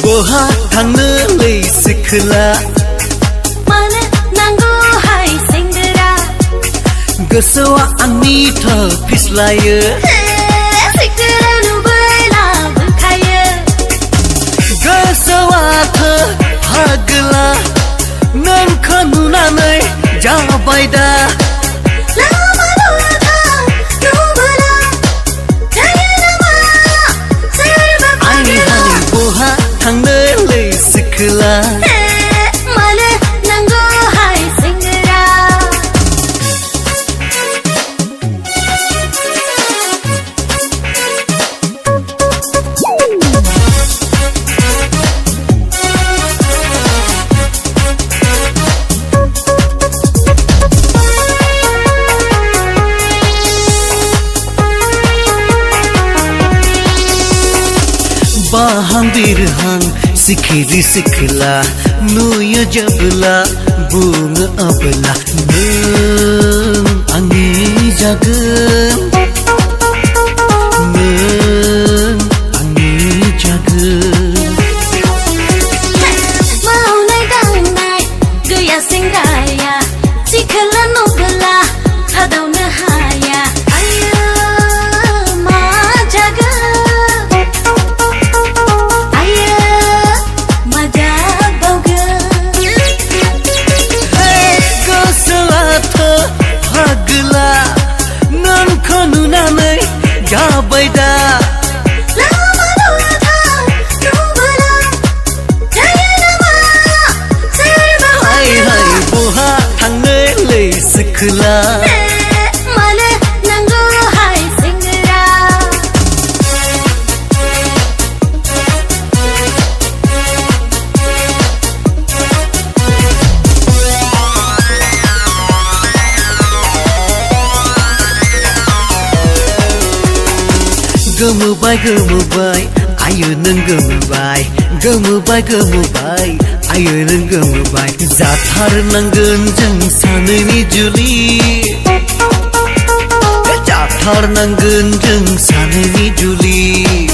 बहा थांनो लै सिख्ला मानो नांगौ हाय सेंग्रा गोसोआ आंनिथ' फिस्लायो सिख्ला नुबोला बुंखायो गोसोआथ' फागला नोंखौ नुनानै जाबाय दा थांनो लै सिख्ला मानो नांगौ हाय सेंग्रा बाहां बिरहां सिखिरि सिख्ला नुयो जेब्ला बुङो अब्ला नों आंनि जागोन नों आंनि जागोन मावनाय दांनाय गैया सेंग्राया सिख्ला नुबोला थादावनो हाया आयो मा जागोन जाबाय दा हाय हाय बहा थांनो लै सिख्ला मानो नांगौ हाय सेंग्रा गोमोबाय आयो नों गोमोबाय गोमोबाय आयो नों गोमोबाय जाथारनांगोन जों सानैनि जुलि जाथारनांगोन जों सानैनि जुलि